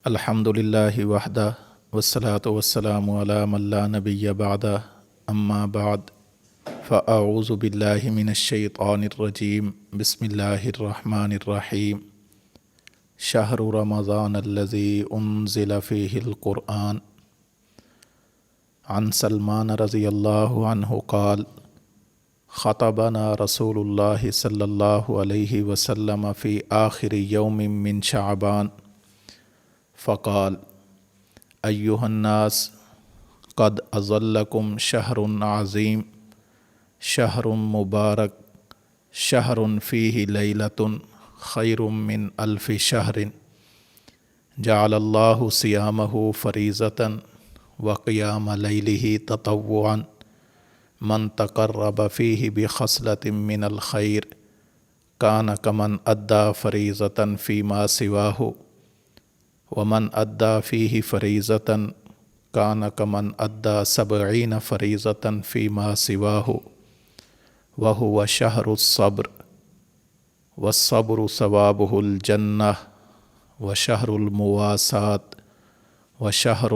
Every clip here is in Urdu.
الحمدللہ وحدہ والصلاة والسلام علی من لا نبی بعدہ اما بعد فاعوذ باللہ من الشیطان الرجیم بسم اللہ الرحمن الرحیم شہر رمضان الذی انزل فیہ القرآن عن سلمان رضی اللہ عنہ قال خطبنا رسول اللہ صلی اللہ علیہ وسلم فی آخر یوم من شعبان فقال ایہا الناس قد اظلکم شہر عظیم شہر مبارک شہر فیہ لیلۃ خیر من الف شہر جعل اللہ صیامہ فریضۃ وقیام لیلہ تطوعا من تقرب فیہ بخصلۃ من الخیر کان کمن ادی فریضۃ فیما سواہ ومن ادی فیہ فریضۃ کان کمن ادی 70 فریضۃ فیما سواہ وہو شہر الصبر والصبر ثوابہ الجنہ وشہر المواساۃ وشہر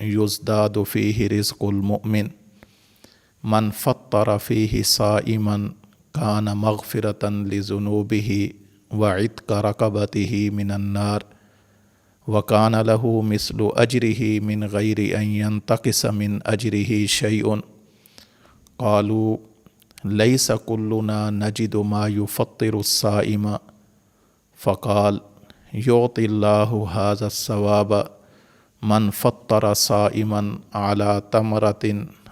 یزداد فیہ رزق المؤمن من فطر فیہ صائما کان مغفرۃ لذنوبہ وعتق رقبتہ من النار وکان لہ مثل اجرہ من غیر ان ینتقص من اجرہ شیء قالوا لیس کلنا نجد ما یفطر الصائم فقال یعطی اللہ ھذا الثواب من فطر صائما علی تمرۃ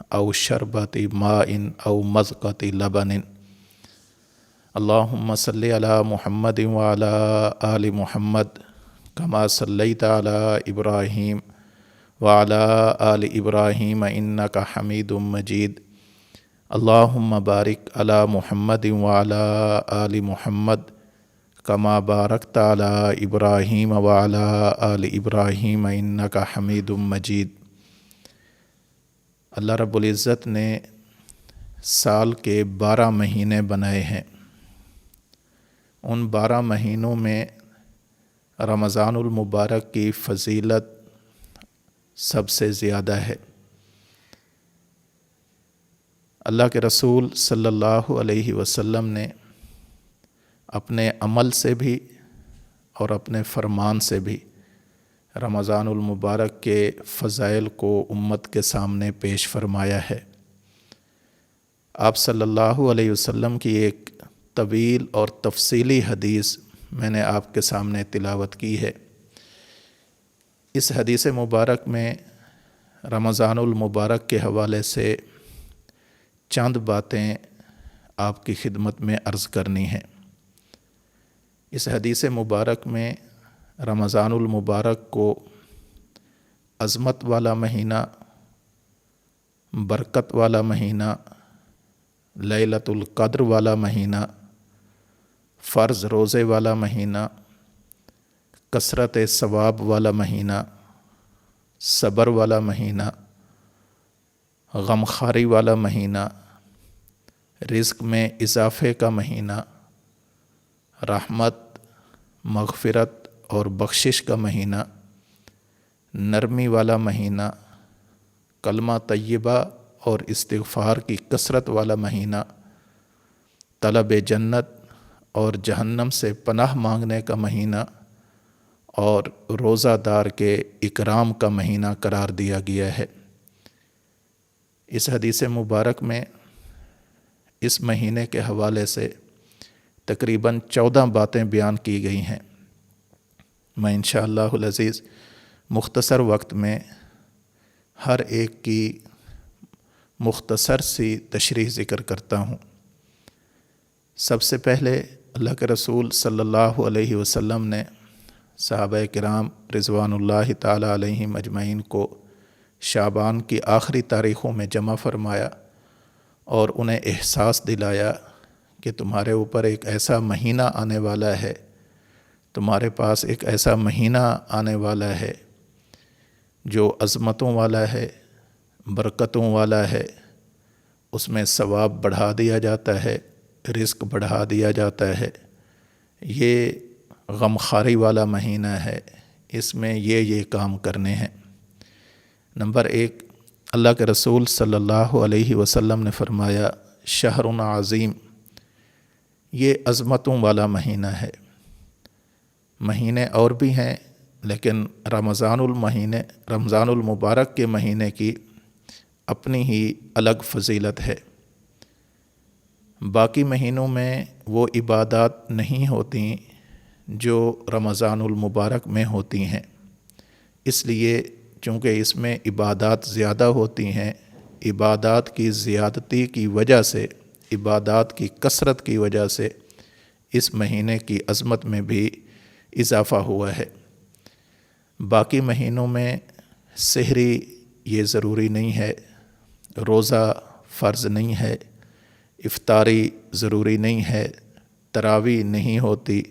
او شربۃ ماء او مذقۃ لبن اللہم صلی علی محمد وعلی آل محمد کما صلیت علی ابراہیم وعلی آل ابراہیم انک حمید مجید اللہم بارک علی محمد وعلی آل محمد کما بارکت علی ابراہیم وعلی آل ابراہیم انک حمید مجید۔ اللہ رب العزت نے سال کے 12 مہینے بنائے ہیں، ان 12 مہینوں میں رمضان المبارک کی فضیلت سب سے زیادہ ہے۔ اللہ کے رسول صلی اللہ علیہ وسلم نے اپنے عمل سے بھی اور اپنے فرمان سے بھی رمضان المبارک کے فضائل کو امت کے سامنے پیش فرمایا ہے۔ آپ صلی اللہ علیہ وسلم کی ایک طویل اور تفصیلی حدیث میں نے آپ کے سامنے تلاوت کی ہے۔ اس حدیث مبارک میں رمضان المبارک کے حوالے سے چند باتیں آپ کی خدمت میں عرض کرنی ہیں۔ اس حدیث مبارک میں رمضان المبارک کو عظمت والا مہینہ، برکت والا مہینہ، لیلۃ القدر والا مہینہ، فرض روزے والا مہینہ، کثرت ثواب والا مہینہ، صبر والا مہینہ، غمخواری والا مہینہ، رزق میں اضافے کا مہینہ، رحمت، مغفرت اور بخشش کا مہینہ، نرمی والا مہینہ، کلمہ طیبہ اور استغفار کی کثرت والا مہینہ، طلب جنت اور جہنم سے پناہ مانگنے کا مہینہ اور روزہ دار کے اکرام کا مہینہ قرار دیا گیا ہے۔ اس حدیث مبارک میں اس مہینے کے حوالے سے تقریباً 14 باتیں بیان کی گئی ہیں۔ میں انشاءاللہ العزیز مختصر وقت میں ہر ایک کی مختصر سی تشریح ذکر کرتا ہوں۔ سب سے پہلے اللہ کے رسول صلی اللہ علیہ وسلم نے صحابہ کرام رضوان اللہ تعالی علیہم اجمعین کو شعبان کی آخری تاریخوں میں جمع فرمایا اور انہیں احساس دلایا کہ تمہارے اوپر ایک ایسا مہینہ آنے والا ہے، تمہارے پاس ایک ایسا مہینہ آنے والا ہے جو عظمتوں والا ہے، برکتوں والا ہے، اس میں ثواب بڑھا دیا جاتا ہے، رزق بڑھا دیا جاتا ہے، یہ غمخواری والا مہینہ ہے، اس میں یہ کام کرنے ہیں۔ نمبر 1، اللہ کے رسول صلی اللہ علیہ وسلم نے فرمایا شہر عظیم، یہ عظمتوں والا مہینہ ہے۔ مہینے اور بھی ہیں لیکن رمضان المبارک کے مہینے کی اپنی ہی الگ فضیلت ہے۔ باقی مہینوں میں وہ عبادات نہیں ہوتی جو رمضان المبارک میں ہوتی ہیں، اس لیے چونکہ اس میں عبادات زیادہ ہوتی ہیں، عبادات کی زیادتی کی وجہ سے، عبادات کی کثرت کی وجہ سے اس مہینے کی عظمت میں بھی اضافہ ہوا ہے۔ باقی مہینوں میں سحری یہ ضروری نہیں ہے، روزہ فرض نہیں ہے، افطاری ضروری نہیں ہے، تراویح نہیں ہوتی،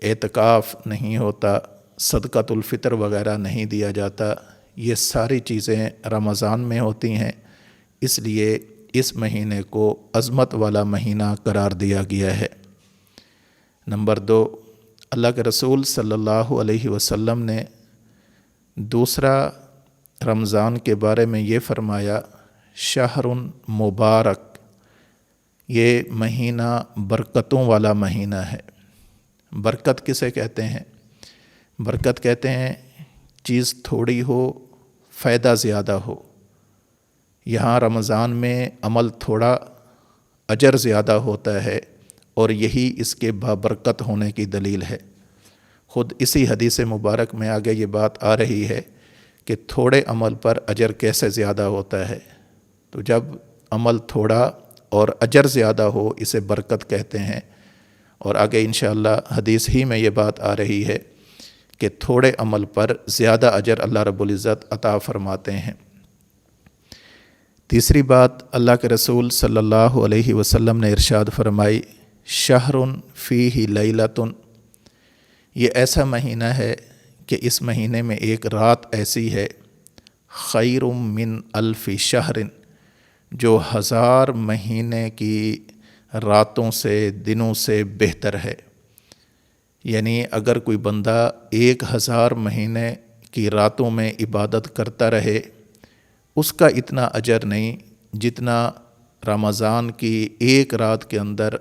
اعتکاف نہیں ہوتا، صدقۃ الفطر وغیرہ نہیں دیا جاتا۔ یہ ساری چیزیں رمضان میں ہوتی ہیں، اس لیے اس مہینے کو عظمت والا مہینہ قرار دیا گیا ہے۔ نمبر 2، اللہ کے رسول صلی اللہ علیہ وسلم نے دوسرا رمضان کے بارے میں یہ فرمایا شہر مبارک، یہ مہینہ برکتوں والا مہینہ ہے۔ برکت کسے کہتے ہیں؟ برکت کہتے ہیں چیز تھوڑی ہو فائدہ زیادہ ہو۔ یہاں رمضان میں عمل تھوڑا اجر زیادہ ہوتا ہے، اور یہی اس کے بابرکت ہونے کی دلیل ہے۔ خود اسی حدیث مبارک میں آگے یہ بات آ رہی ہے کہ تھوڑے عمل پر اجر کیسے زیادہ ہوتا ہے۔ تو جب عمل تھوڑا اور اجر زیادہ ہو اسے برکت کہتے ہیں، اور آگے انشاءاللہ حدیث ہی میں یہ بات آ رہی ہے کہ تھوڑے عمل پر زیادہ اجر اللہ رب العزت عطا فرماتے ہیں۔ تیسری بات، اللہ کے رسول صلی اللہ علیہ وسلم نے ارشاد فرمائی شہر فیہ لیلۃ، یہ ایسا مہینہ ہے کہ اس مہینے میں ایک رات ایسی ہے خیر من الف شہر، جو 1000 مہینے کی راتوں سے دنوں سے بہتر ہے۔ یعنی اگر کوئی بندہ 1000 مہینے کی راتوں میں عبادت کرتا رہے، اس کا اتنا اجر نہیں جتنا رمضان کی ایک رات کے اندر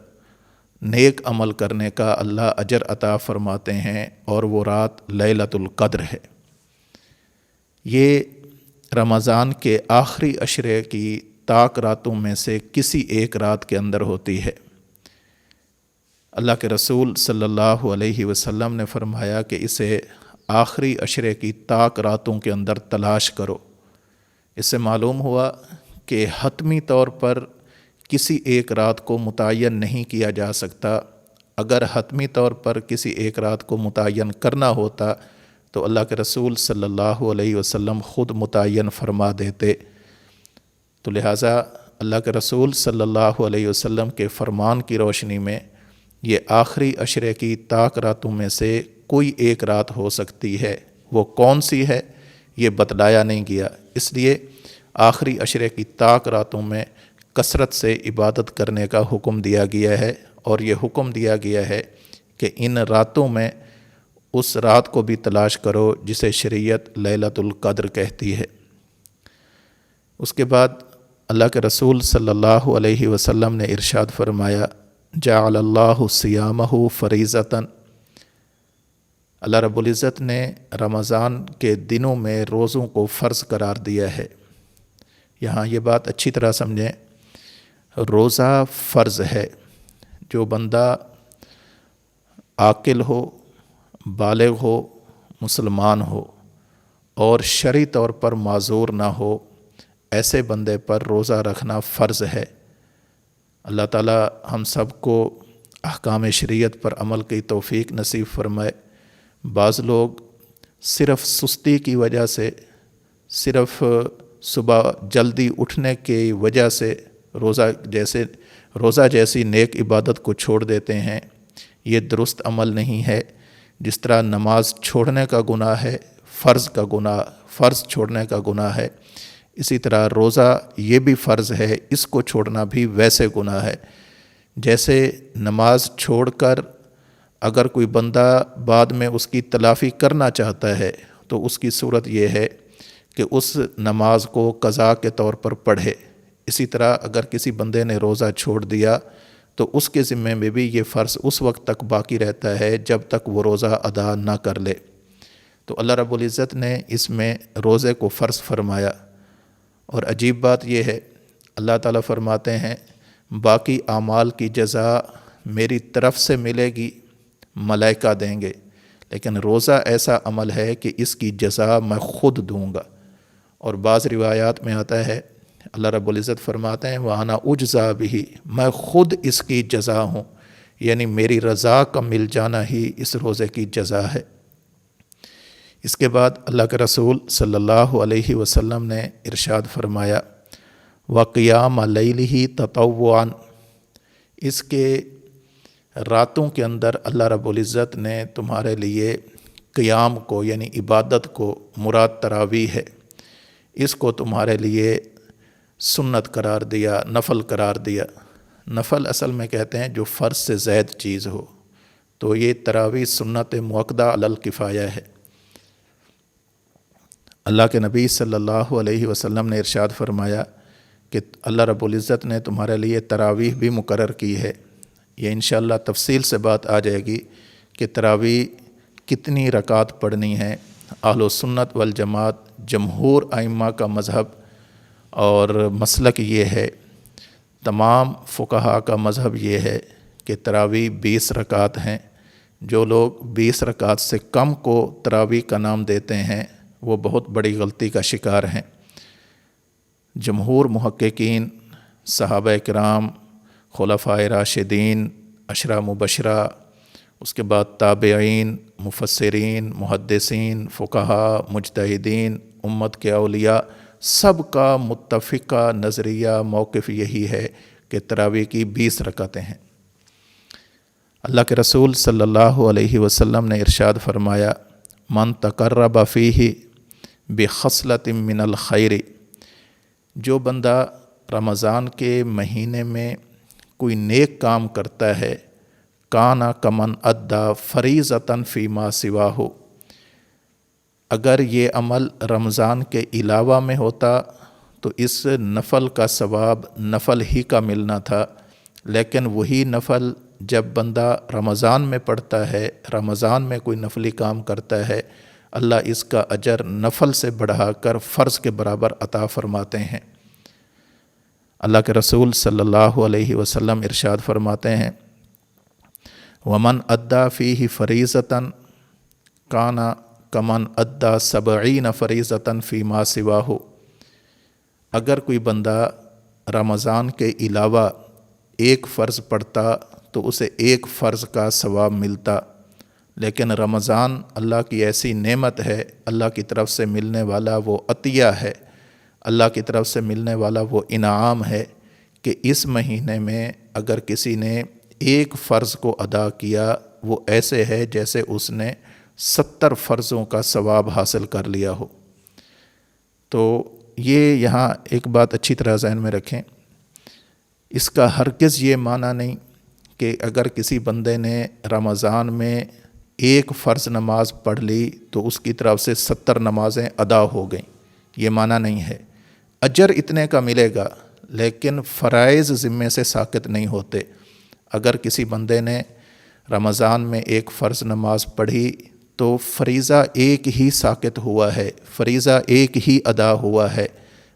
نیک عمل کرنے کا اللہ اجر عطا فرماتے ہیں، اور وہ رات لیلۃ القدر ہے۔ یہ رمضان کے آخری عشرے کی طاق راتوں میں سے کسی ایک رات کے اندر ہوتی ہے۔ اللہ کے رسول صلی اللہ علیہ وسلم نے فرمایا کہ اسے آخری عشرے کی طاق راتوں کے اندر تلاش کرو۔ اس سے معلوم ہوا کہ حتمی طور پر کسی ایک رات کو متعین نہیں کیا جا سکتا۔ اگر حتمی طور پر کسی ایک رات کو متعین کرنا ہوتا تو اللہ کے رسول صلی اللہ علیہ وسلم خود متعین فرما دیتے۔ تو لہٰذا اللہ کے رسول صلی اللہ علیہ وسلم کے فرمان کی روشنی میں یہ آخری عشرے کی طاق راتوں میں سے کوئی ایک رات ہو سکتی ہے۔ وہ کون سی ہے یہ بتلایا نہیں گیا، اس لیے آخری عشرے کی طاق راتوں میں کثرت سے عبادت کرنے کا حکم دیا گیا ہے، اور یہ حکم دیا گیا ہے کہ ان راتوں میں اس رات کو بھی تلاش کرو جسے شریعت لیلۃ القدر کہتی ہے۔ اس کے بعد اللہ کے رسول صلی اللہ علیہ وسلم نے ارشاد فرمایا جعل اللہ صیامہ فریضۃ، اللہ رب العزت نے رمضان کے دنوں میں روزوں کو فرض قرار دیا ہے۔ یہاں یہ بات اچھی طرح سمجھیں، روزہ فرض ہے۔ جو بندہ عاقل ہو، بالغ ہو، مسلمان ہو اور شرعی طور پر معذور نہ ہو، ایسے بندے پر روزہ رکھنا فرض ہے۔ اللہ تعالی ہم سب کو احکام شریعت پر عمل کی توفیق نصیب فرمائے۔ بعض لوگ صرف سستی کی وجہ سے، صرف صبح جلدی اٹھنے کی وجہ سے روزہ جیسی نیک عبادت کو چھوڑ دیتے ہیں۔ یہ درست عمل نہیں ہے۔ جس طرح نماز چھوڑنے کا گناہ ہے، فرض چھوڑنے کا گناہ ہے، اسی طرح روزہ یہ بھی فرض ہے، اس کو چھوڑنا بھی ویسے گناہ ہے۔ جیسے نماز چھوڑ کر اگر کوئی بندہ بعد میں اس کی تلافی کرنا چاہتا ہے تو اس کی صورت یہ ہے کہ اس نماز کو قضا کے طور پر پڑھے۔ اسی طرح اگر کسی بندے نے روزہ چھوڑ دیا تو اس کے ذمے میں بھی یہ فرض اس وقت تک باقی رہتا ہے جب تک وہ روزہ ادا نہ کر لے۔ تو اللہ رب العزت نے اس میں روزے کو فرض فرمایا، اور عجیب بات یہ ہے اللہ تعالیٰ فرماتے ہیں باقی اعمال کی جزا میری طرف سے ملے گی، ملائکہ دیں گے، لیکن روزہ ایسا عمل ہے کہ اس کی جزا میں خود دوں گا۔ اور بعض روایات میں آتا ہے اللہ رب العزت فرماتے ہیں وَأَنَا أُجْزَى بِهِ، میں خود اس کی جزا ہوں، یعنی میری رضا کا مل جانا ہی اس روزے کی جزا ہے۔ اس کے بعد اللہ کے رسول صلی اللہ علیہ وسلم نے ارشاد فرمایا وَقِيَامَ لَيْلِهِ تَطَوُّعًا، اس کے راتوں کے اندر اللہ رب العزت نے تمہارے لیے قیام کو یعنی عبادت کو، مراد تراویح ہے، اس کو تمہارے لیے سنت قرار دیا، نفل قرار دیا۔ نفل اصل میں کہتے ہیں جو فرض سے زائد چیز ہو، تو یہ تراویح سنت مؤکدہ علی الکفایہ ہے۔ اللہ کے نبی صلی اللہ علیہ وسلم نے ارشاد فرمایا کہ اللہ رب العزت نے تمہارے لیے تراویح بھی مقرر کی ہے۔ یہ انشاءاللہ تفصیل سے بات آ جائے گی کہ تراویح کتنی رکعت پڑھنی ہے۔ اہل سنت والجماعت جمہور ائمہ کا مذہب اور مسلک یہ ہے، تمام فقہاء کا مذہب یہ ہے کہ تراویح 20 رکعت ہیں۔ جو لوگ 20 رکعت سے کم کو تراویح کا نام دیتے ہیں وہ بہت بڑی غلطی کا شکار ہیں۔ جمہور محققین، صحابہ کرام، خلفائے راشدین، عشرہ مبشرہ، اس کے بعد تابعین، مفسرین، محدثین، فقہاء، مجتہدین، امت کے اولیاء، سب کا متفقہ نظریہ موقف یہی ہے کہ تراویح کی 20 رکعتیں ہیں۔ اللہ کے رسول صلی اللہ علیہ وسلم نے ارشاد فرمایا من تقرب فیہ بخصلۃ من الخیر، جو بندہ رمضان کے مہینے میں کوئی نیک کام کرتا ہے کانا کمن ادا فریضۃً فیما سواہ، اگر یہ عمل رمضان کے علاوہ میں ہوتا تو اس نفل کا ثواب نفل ہی کا ملنا تھا، لیکن وہی نفل جب بندہ رمضان میں پڑھتا ہے، رمضان میں کوئی نفلی کام کرتا ہے، اللہ اس کا اجر نفل سے بڑھا کر فرض کے برابر عطا فرماتے ہیں۔ اللہ کے رسول صلی اللہ علیہ وسلم ارشاد فرماتے ہیں وَمَنْ أَدَّى فِيهِ فَرِيضَةً كَانَ كَمَنْ أَدَّى 70 فَرِيضَةً فِيمَا سِوَاهُ، اگر کوئی بندہ رمضان کے علاوہ ایک فرض پڑھتا تو اسے ایک فرض کا ثواب ملتا، لیکن رمضان اللہ کی ایسی نعمت ہے، اللہ کی طرف سے ملنے والا وہ عطیہ ہے، اللہ کی طرف سے ملنے والا وہ انعام ہے کہ اس مہینے میں اگر کسی نے ایک فرض کو ادا کیا وہ ایسے ہے جیسے اس نے 70 فرضوں کا ثواب حاصل کر لیا ہو۔ تو یہ یہاں ایک بات اچھی طرح ذہن میں رکھیں، اس کا ہرگز یہ معنی نہیں کہ اگر کسی بندے نے رمضان میں ایک فرض نماز پڑھ لی تو اس کی طرف سے 70 نمازیں ادا ہو گئیں، یہ معنی نہیں ہے۔ اجر اتنے کا ملے گا لیکن فرائض ذمے سے ساقط نہیں ہوتے۔ اگر کسی بندے نے رمضان میں ایک فرض نماز پڑھی تو فریضہ ایک ہی ساقط ہوا ہے، فریضہ ایک ہی ادا ہوا ہے،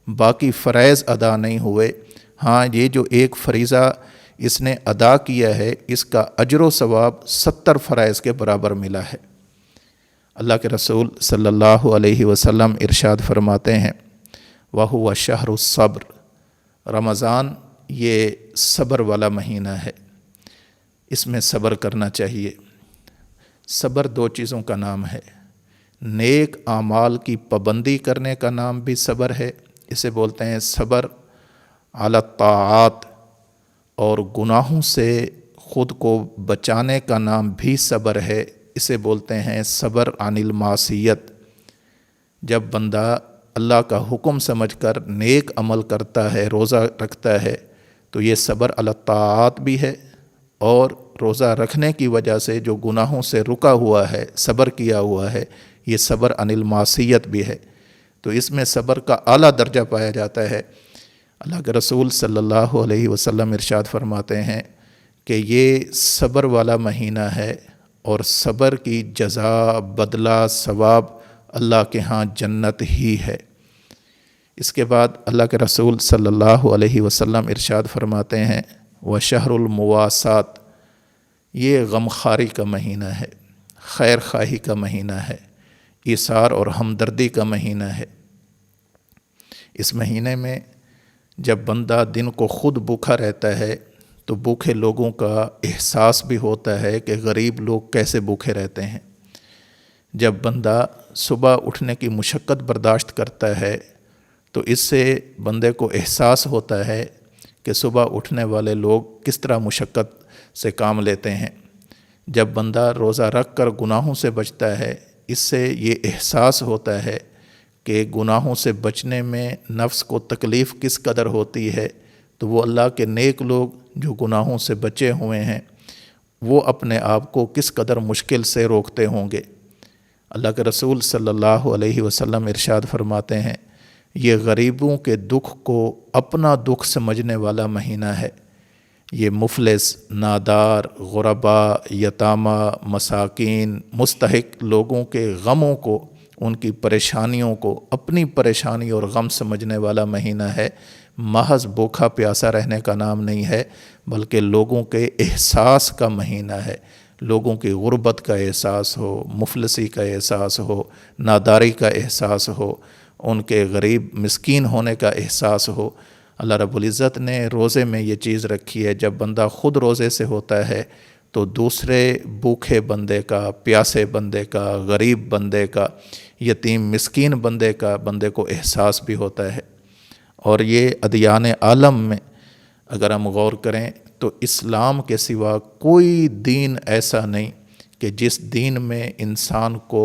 باقی فرائض ادا نہیں ہوئے۔ ہاں، یہ جو ایک فریضہ اس نے ادا کیا ہے اس کا اجر و ثواب 70 فرائض کے برابر ملا ہے۔ اللہ کے رسول صلی اللہ علیہ وسلم ارشاد فرماتے ہیں وَهُوَ شَهْرُ الصَّبْرِ، رمضان یہ صبر والا مہینہ ہے، اس میں صبر کرنا چاہیے۔ صبر 2 چیزوں کا نام ہے، نیک اعمال کی پابندی کرنے کا نام بھی صبر ہے، اسے بولتے ہیں صبر علی الطاعات، اور گناہوں سے خود کو بچانے کا نام بھی صبر ہے، اسے بولتے ہیں صبر عن المعصیت۔ جب بندہ اللہ کا حکم سمجھ کر نیک عمل کرتا ہے، روزہ رکھتا ہے، تو یہ صبر علی الطاعات بھی ہے اور روزہ رکھنے کی وجہ سے جو گناہوں سے رکا ہوا ہے، صبر کیا ہوا ہے، یہ صبر عن المعصیت بھی ہے۔ تو اس میں صبر کا اعلیٰ درجہ پایا جاتا ہے۔ اللہ کے رسول صلی اللہ علیہ وسلم ارشاد فرماتے ہیں کہ یہ صبر والا مہینہ ہے، اور صبر کی جزا، بدلہ، ثواب اللہ کے ہاں جنت ہی ہے۔ اس کے بعد اللہ کے رسول صلی اللہ علیہ وسلم ارشاد فرماتے ہیں وشہر المواسات، یہ غمخواری کا مہینہ ہے، خیر خواہی کا مہینہ ہے، ایثار اور ہمدردی کا مہینہ ہے۔ اس مہینے میں جب بندہ دن کو خود بھوکا رہتا ہے تو بھوکے لوگوں کا احساس بھی ہوتا ہے کہ غریب لوگ کیسے بھوکے رہتے ہیں۔ جب بندہ صبح اٹھنے کی مشقت برداشت کرتا ہے تو اس سے بندے کو احساس ہوتا ہے کہ صبح اٹھنے والے لوگ کس طرح مشقت سے کام لیتے ہیں۔ جب بندہ روزہ رکھ کر گناہوں سے بچتا ہے، اس سے یہ احساس ہوتا ہے کہ گناہوں سے بچنے میں نفس کو تکلیف کس قدر ہوتی ہے، تو وہ اللہ کے نیک لوگ جو گناہوں سے بچے ہوئے ہیں وہ اپنے آپ کو کس قدر مشکل سے روکتے ہوں گے۔ اللہ کے رسول صلی اللہ علیہ وسلم ارشاد فرماتے ہیں یہ غریبوں کے دکھ کو اپنا دکھ سمجھنے والا مہینہ ہے۔ یہ مفلس، نادار، غربا، یتامہ، مساکین، مستحق لوگوں کے غموں کو، ان کی پریشانیوں کو اپنی پریشانی اور غم سمجھنے والا مہینہ ہے۔ محض بھوکا پیاسا رہنے کا نام نہیں ہے، بلکہ لوگوں کے احساس کا مہینہ ہے۔ لوگوں کی غربت کا احساس ہو، مفلسی کا احساس ہو، ناداری کا احساس ہو، ان کے غریب مسکین ہونے کا احساس ہو۔ اللہ رب العزت نے روزے میں یہ چیز رکھی ہے، جب بندہ خود روزے سے ہوتا ہے تو دوسرے بھوکے بندے کا، پیاسے بندے کا، غریب بندے کا، یتیم مسکین بندے کا بندے کو احساس بھی ہوتا ہے۔ اور یہ ادیان عالم میں اگر ہم غور کریں تو اسلام کے سوا کوئی دین ایسا نہیں کہ جس دین میں انسان کو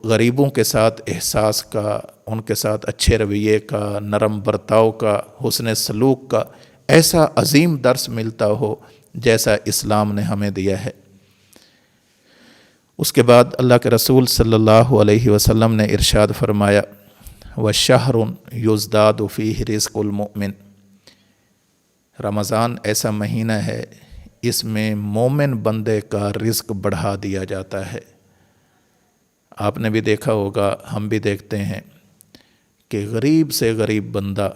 غریبوں کے ساتھ احساس کا، ان کے ساتھ اچھے رویے کا، نرم برتاؤ کا، حسن سلوک کا ایسا عظیم درس ملتا ہو جیسا اسلام نے ہمیں دیا ہے۔ اس کے بعد اللہ کے رسول صلی اللہ علیہ وسلم نے ارشاد فرمایا وَشَهْرٌ يُزْدَادُ فِيهِ رِزْقُ الْمُؤْمِنِ، رمضان ایسا مہینہ ہے اس میں مومن بندے کا رزق بڑھا دیا جاتا ہے۔ آپ نے بھی دیکھا ہوگا، ہم بھی دیکھتے ہیں کہ غریب سے غریب بندہ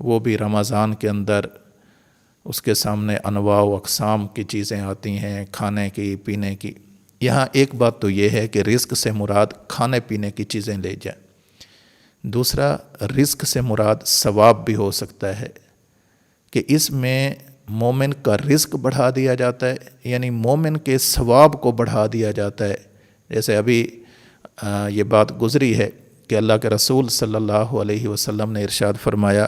وہ بھی رمضان کے اندر اس کے سامنے انواع و اقسام کی چیزیں آتی ہیں، کھانے کی، پینے کی۔ یہاں ایک بات تو یہ ہے کہ رزق سے مراد کھانے پینے کی چیزیں لے جائیں، دوسرا رزق سے مراد ثواب بھی ہو سکتا ہے کہ اس میں مومن کا رزق بڑھا دیا جاتا ہے، یعنی مومن کے ثواب کو بڑھا دیا جاتا ہے۔ جیسے ابھی یہ بات گزری ہے کہ اللہ کے رسول صلی اللہ علیہ وسلم نے ارشاد فرمایا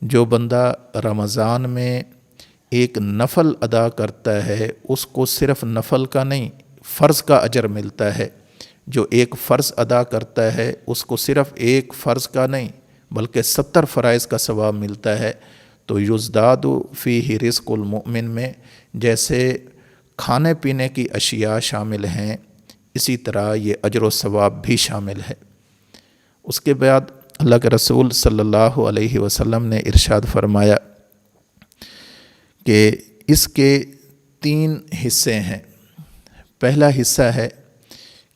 جو بندہ رمضان میں ایک نفل ادا کرتا ہے اس کو صرف نفل کا نہیں، فرض کا اجر ملتا ہے۔ جو ایک فرض ادا کرتا ہے اس کو صرف ایک فرض کا نہیں بلکہ 70 فرائض کا ثواب ملتا ہے۔ تو یزداد فیہ رزق المؤمن میں جیسے کھانے پینے کی اشیاء شامل ہیں، اسی طرح یہ اجر و ثواب بھی شامل ہے۔ اس کے بعد اللہ کے رسول صلی اللہ علیہ وسلم نے ارشاد فرمایا کہ اس کے 3 حصے ہیں۔ پہلا حصہ ہے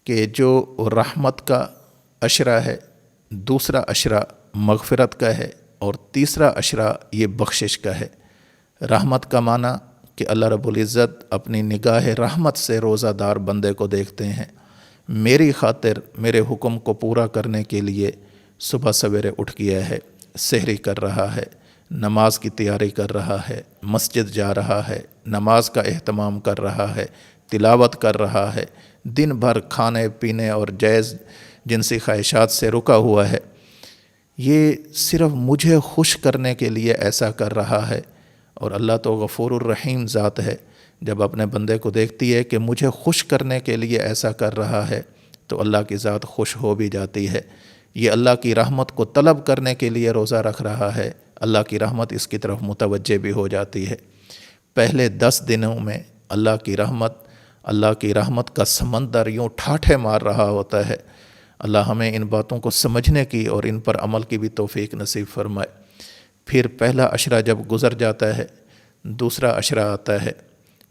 کہ جو رحمت کا عشرہ ہے، دوسرا عشرہ مغفرت کا ہے، اور تیسرا عشرہ یہ بخشش کا ہے۔ رحمت کا معنی کہ اللہ رب العزت اپنی نگاہ رحمت سے روزہ دار بندے کو دیکھتے ہیں، میری خاطر میرے حکم کو پورا کرنے کے لیے صبح سویرے اٹھ گیا ہے، سحری کر رہا ہے، نماز کی تیاری کر رہا ہے، مسجد جا رہا ہے، نماز کا اہتمام کر رہا ہے، تلاوت کر رہا ہے، دن بھر کھانے پینے اور جائز جنسی خواہشات سے رکا ہوا ہے، یہ صرف مجھے خوش کرنے کے لیے ایسا کر رہا ہے۔ اور اللہ تو غفور الرحیم ذات ہے، جب اپنے بندے کو دیکھتی ہے کہ مجھے خوش کرنے کے لیے ایسا کر رہا ہے تو اللہ کی ذات خوش ہو بھی جاتی ہے۔ یہ اللہ کی رحمت کو طلب کرنے کے لیے روزہ رکھ رہا ہے، اللہ کی رحمت اس کی طرف متوجہ بھی ہو جاتی ہے۔ پہلے 10 دنوں میں اللہ کی رحمت کا سمندر یوں ٹھاٹھے مار رہا ہوتا ہے۔ اللہ ہمیں ان باتوں کو سمجھنے کی اور ان پر عمل کی بھی توفیق نصیب فرمائے۔ پھر پہلا عشرہ جب گزر جاتا ہے، دوسرا عشرہ آتا ہے،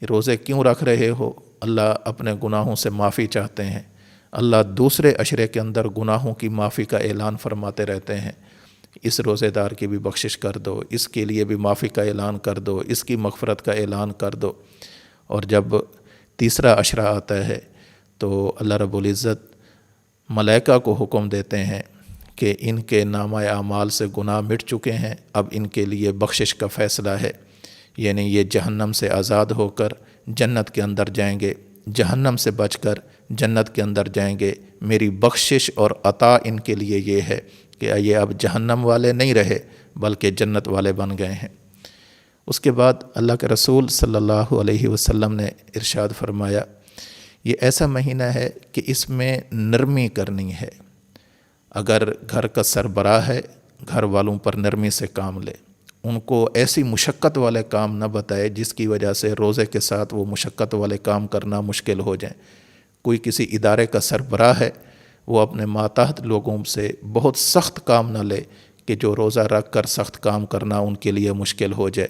روزے کیوں رکھ رہے ہو؟ اللہ اپنے گناہوں سے معافی چاہتے ہیں۔ اللہ دوسرے عشرے کے اندر گناہوں کی معافی کا اعلان فرماتے رہتے ہیں، اس روزے دار کی بھی بخشش کر دو، اس کے لیے بھی معافی کا اعلان کر دو، اس کی مغفرت کا اعلان کر دو۔ اور جب تیسرا عشرہ آتا ہے تو اللہ رب العزت ملائکہ کو حکم دیتے ہیں کہ ان کے نامہ اعمال سے گناہ مٹ چکے ہیں، اب ان کے لیے بخشش کا فیصلہ ہے، یعنی یہ جہنم سے آزاد ہو کر جنت کے اندر جائیں گے، جہنم سے بچ کر جنت کے اندر جائیں گے۔ میری بخشش اور عطا ان کے لیے یہ ہے کہ یہ اب جہنم والے نہیں رہے بلکہ جنت والے بن گئے ہیں۔ اس کے بعد اللہ کے رسول صلی اللہ علیہ وسلم نے ارشاد فرمایا، یہ ایسا مہینہ ہے کہ اس میں نرمی کرنی ہے۔ اگر گھر کا سربراہ ہے، گھر والوں پر نرمی سے کام لے، ان کو ایسی مشقت والے کام نہ بتائے جس کی وجہ سے روزے کے ساتھ وہ مشقت والے کام کرنا مشکل ہو جائیں۔ کوئی کسی ادارے کا سربراہ ہے، وہ اپنے ماتحت لوگوں سے بہت سخت کام نہ لے کہ جو روزہ رکھ کر سخت کام کرنا ان کے لیے مشکل ہو جائے۔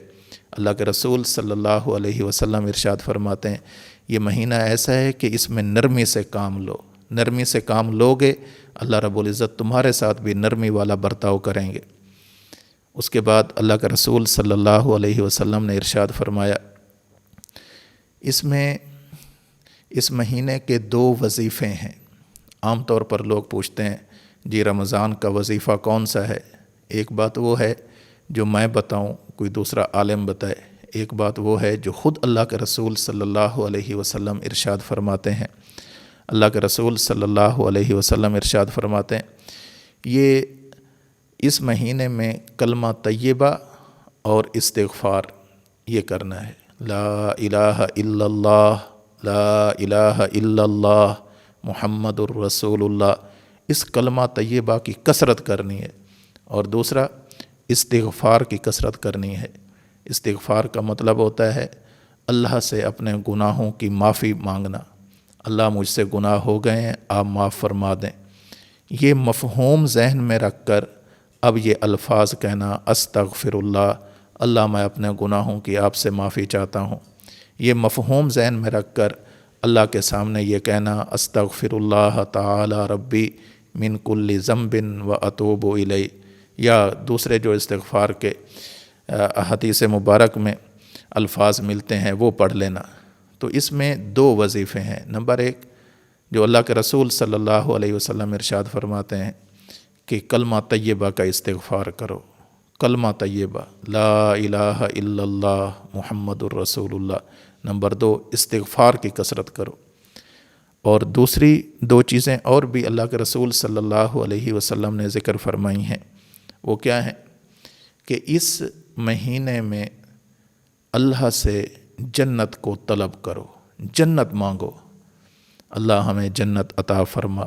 اللہ کے رسول صلی اللہ علیہ وسلم ارشاد فرماتے ہیں، یہ مہینہ ایسا ہے کہ اس میں نرمی سے کام لو، نرمی سے کام لوگے اللہ رب العزت تمہارے ساتھ بھی نرمی والا برتاؤ کریں گے۔ اس کے بعد اللہ کے رسول صلی اللہ علیہ وسلم نے ارشاد فرمایا، اس مہینے کے 2 وظیفے ہیں۔ عام طور پر لوگ پوچھتے ہیں جی رمضان کا وظیفہ کون سا ہے؟ ایک بات وہ ہے جو میں بتاؤں، کوئی دوسرا عالم بتائے، ایک بات وہ ہے جو خود اللہ کے رسول صلی اللہ علیہ وسلم ارشاد فرماتے ہیں۔ اللہ کے رسول صلی اللہ علیہ وسلم ارشاد فرماتے ہیں، یہ اس مہینے میں کلمہ طیبہ اور استغفار یہ کرنا ہے، لا الہ الا اللہ، لا الہ الا اللہ محمد الرسول اللہ، اس کلمہ طیبہ کی کثرت کرنی ہے۔ اور دوسرا استغفار کی کثرت کرنی ہے۔ استغفار کا مطلب ہوتا ہے اللہ سے اپنے گناہوں کی معافی مانگنا، اللہ مجھ سے گناہ ہو گئے ہیں، آپ معاف فرما دیں۔ یہ مفہوم ذہن میں رکھ کر اب یہ الفاظ کہنا، استغفر اللہ، اللہ میں اپنے گناہوں کی آپ سے معافی چاہتا ہوں، یہ مفہوم ذہن میں رکھ کر اللہ کے سامنے یہ کہنا، استغفر اللہ تعالی ربی من کل ذنب و اتوب الیہ، یا دوسرے جو استغفار کے حدیث مبارک میں الفاظ ملتے ہیں وہ پڑھ لینا۔ تو اس میں 2 وظیفے ہیں۔ نمبر 1 جو اللہ کے رسول صلی اللہ علیہ وسلم ارشاد فرماتے ہیں کہ کلمہ طیبہ کا استغفار کرو، کلمہ طیبہ لا الہ الا اللہ محمد الرسول اللہ۔ نمبر 2 استغفار کی کثرت کرو۔ اور دوسری 2 چیزیں اور بھی اللہ کے رسول صلی اللہ علیہ وسلم نے ذکر فرمائی ہیں، وہ کیا ہیں کہ اس مہینے میں اللہ سے جنت کو طلب کرو، جنت مانگو، اللہ ہمیں جنت عطا فرما،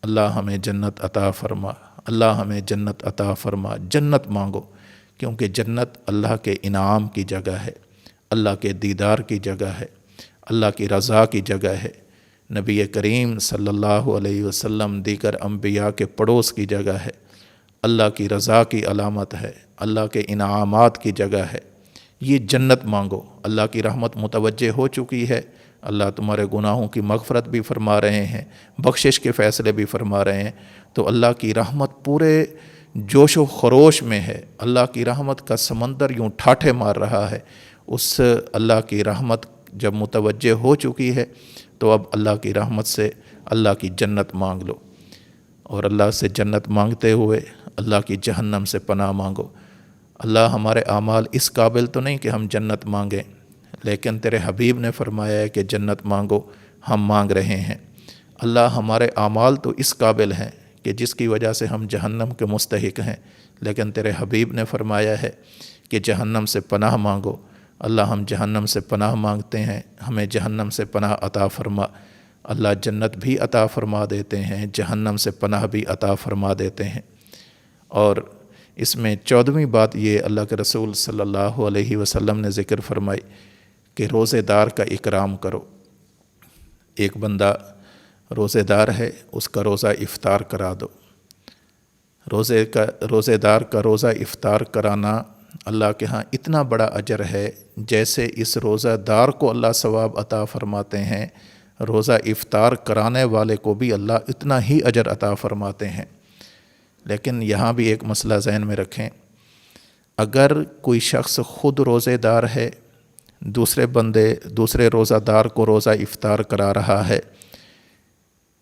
اللہ ہمیں جنت عطا فرما، اللہ ہمیں جنت عطا فرما، جنت مانگو، کیونکہ جنت اللہ کے انعام کی جگہ ہے، اللہ کے دیدار کی جگہ ہے، اللہ کی رضا کی جگہ ہے۔ نبی کریم صلی اللہ علیہ وسلم دیگر انبیاء کے پڑوس کی جگہ ہے، اللہ کی رضا کی علامت ہے، اللہ کے انعامات کی جگہ ہے۔ یہ جنت مانگو، اللہ کی رحمت متوجہ ہو چکی ہے، اللہ تمہارے گناہوں کی مغفرت بھی فرما رہے ہیں، بخشش کے فیصلے بھی فرما رہے ہیں۔ تو اللہ کی رحمت پورے جوش و خروش میں ہے، اللہ کی رحمت کا سمندر یوں ٹھاٹھے مار رہا ہے۔ اس اللہ کی رحمت جب متوجہ ہو چکی ہے تو اب اللہ کی رحمت سے اللہ کی جنت مانگ لو، اور اللہ سے جنت مانگتے ہوئے اللہ کی جہنم سے پناہ مانگو۔ اللہ ہمارے اعمال اس قابل تو نہیں کہ ہم جنت مانگیں، لیکن تیرے حبیب نے فرمایا ہے کہ جنت مانگو، ہم مانگ رہے ہیں۔ اللہ ہمارے اعمال تو اس قابل ہیں کہ جس کی وجہ سے ہم جہنم کے مستحق ہیں، لیکن تیرے حبیب نے فرمایا ہے کہ جہنم سے پناہ مانگو۔ اللہ ہم جہنم سے پناہ مانگتے ہیں، ہمیں جہنم سے پناہ عطا فرما۔ اللہ جنت بھی عطا فرما دیتے ہیں، جہنم سے پناہ بھی عطا فرما دیتے ہیں۔ اور اس میں 14ویں بات یہ اللہ کے رسول صلی اللہ علیہ وسلم نے ذکر فرمائی کہ روزے دار کا اکرام کرو۔ ایک بندہ روزے دار ہے، اس کا روزہ افطار کرا دو۔ روزے دار کا روزہ افطار کرانا اللہ کے ہاں اتنا بڑا اجر ہے، جیسے اس روزہ دار کو اللہ ثواب عطا فرماتے ہیں، روزہ افطار کرانے والے کو بھی اللہ اتنا ہی اجر عطا فرماتے ہیں۔ لیکن یہاں بھی ایک مسئلہ ذہن میں رکھیں، اگر کوئی شخص خود روزے دار ہے، دوسرے روزہ دار کو روزہ افطار کرا رہا ہے،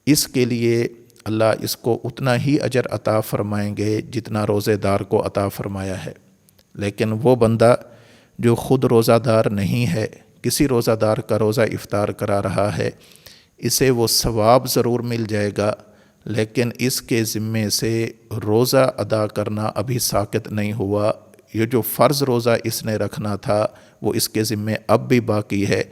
اس کے لیے اللہ اس کو اتنا ہی اجر عطا فرمائیں گے جتنا روزے دار کو عطا فرمایا ہے۔ لیکن وہ بندہ جو خود روزہ دار نہیں ہے، کسی روزہ دار کا روزہ افطار کرا رہا ہے، اسے وہ ثواب ضرور مل جائے گا، لیکن اس کے ذمے سے روزہ ادا کرنا ابھی ساقط نہیں ہوا۔ یہ جو فرض روزہ اس نے رکھنا تھا وہ اس کے ذمے اب بھی باقی ہے۔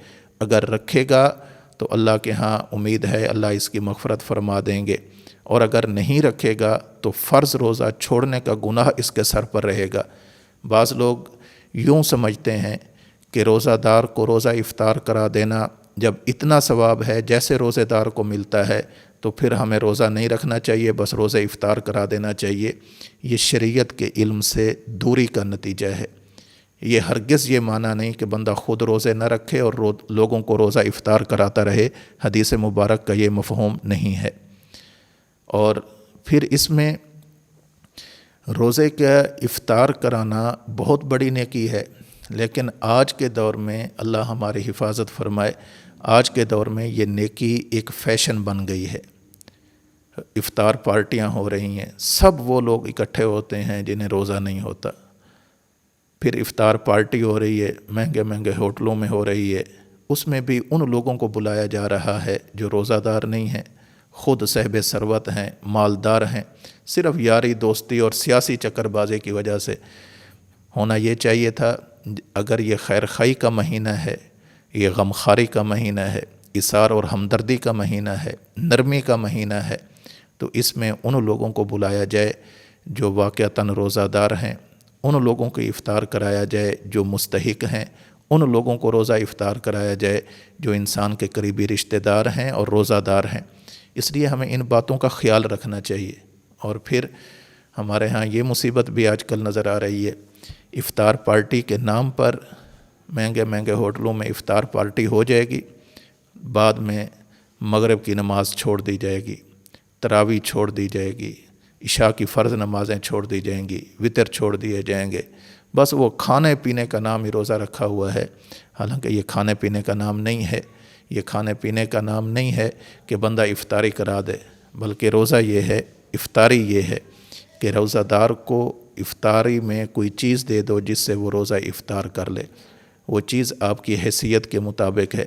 اگر رکھے گا تو اللہ کے ہاں امید ہے اللہ اس کی مغفرت فرما دیں گے، اور اگر نہیں رکھے گا تو فرض روزہ چھوڑنے کا گناہ اس کے سر پر رہے گا۔ بعض لوگ یوں سمجھتے ہیں کہ روزہ دار کو روزہ افطار کرا دینا جب اتنا ثواب ہے جیسے روزے دار کو ملتا ہے تو پھر ہمیں روزہ نہیں رکھنا چاہیے، بس روزہ افطار کرا دینا چاہیے۔ یہ شریعت کے علم سے دوری کا نتیجہ ہے۔ یہ ہرگز یہ معنی نہیں کہ بندہ خود روزے نہ رکھے اور لوگوں کو روزہ افطار کراتا رہے، حدیث مبارک کا یہ مفہوم نہیں ہے۔ اور پھر اس میں روزے کا افطار کرانا بہت بڑی نیکی ہے، لیکن آج کے دور میں اللہ ہماری حفاظت فرمائے، آج کے دور میں یہ نیکی ایک فیشن بن گئی ہے۔ افطار پارٹیاں ہو رہی ہیں، سب وہ لوگ اکٹھے ہوتے ہیں جنہیں روزہ نہیں ہوتا۔ پھر افطار پارٹی ہو رہی ہے، مہنگے مہنگے ہوٹلوں میں ہو رہی ہے، اس میں بھی ان لوگوں کو بلایا جا رہا ہے جو روزہ دار نہیں ہیں، خود صاحب ثروت ہیں، مالدار ہیں، صرف یاری دوستی اور سیاسی چکر بازی کی وجہ سے۔ ہونا یہ چاہیے تھا، اگر یہ خیر خواہی کا مہینہ ہے، یہ غمخواری کا مہینہ ہے، اثار اور ہمدردی کا مہینہ ہے، نرمی کا مہینہ ہے، تو اس میں ان لوگوں کو بلایا جائے جو واقعتاً روزہ دار ہیں، ان لوگوں کو افطار کرایا جائے جو مستحق ہیں، ان لوگوں کو روزہ افطار کرایا جائے جو انسان کے قریبی رشتہ دار ہیں اور روزہ دار ہیں۔ اس لیے ہمیں ان باتوں کا خیال رکھنا چاہیے۔ اور پھر ہمارے ہاں یہ مصیبت بھی آج کل نظر آ رہی ہے، افطار پارٹی کے نام پر مہنگے مہنگے ہوٹلوں میں افطار پارٹی ہو جائے گی، بعد میں مغرب کی نماز چھوڑ دی جائے گی، تراویح چھوڑ دی جائے گی، عشاء کی فرض نمازیں چھوڑ دی جائیں گی، وطر چھوڑ دیے جائیں گے، بس وہ کھانے پینے کا نام ہی روزہ رکھا ہوا ہے۔ حالانکہ یہ کھانے پینے کا نام نہیں ہے، یہ کھانے پینے کا نام نہیں ہے کہ بندہ افطاری کرا دے، بلکہ روزہ یہ ہے، افطاری یہ ہے کہ روزہ دار کو افطاری میں کوئی چیز دے دو جس سے وہ روزہ افطار کر لے۔ وہ چیز آپ کی حیثیت کے مطابق ہے۔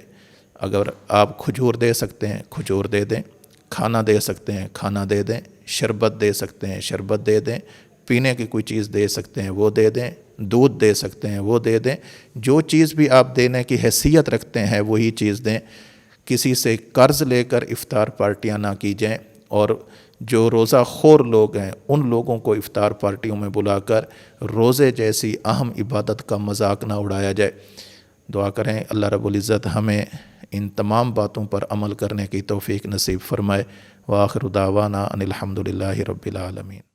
اگر آپ کھجور دے سکتے ہیں کھجور دے دیں، کھانا دے سکتے ہیں کھانا دے دیں، شربت دے سکتے ہیں شربت دے دیں، پینے کی کوئی چیز دے سکتے ہیں وہ دے دیں، دودھ دے سکتے ہیں وہ دے دیں، جو چیز بھی آپ دینے کی حیثیت رکھتے ہیں وہی چیز دیں۔ کسی سے قرض لے کر افطار پارٹیاں نہ کی جائیں، اور جو روزہ خور لوگ ہیں ان لوگوں کو افطار پارٹیوں میں بلا کر روزے جیسی اہم عبادت کا مذاق نہ اڑایا جائے۔ دعا کریں اللہ رب العزت ہمیں ان تمام باتوں پر عمل کرنے کی توفیق نصیب فرمائے۔ وآخر دعوانا ان الحمد للہ رب العالمین۔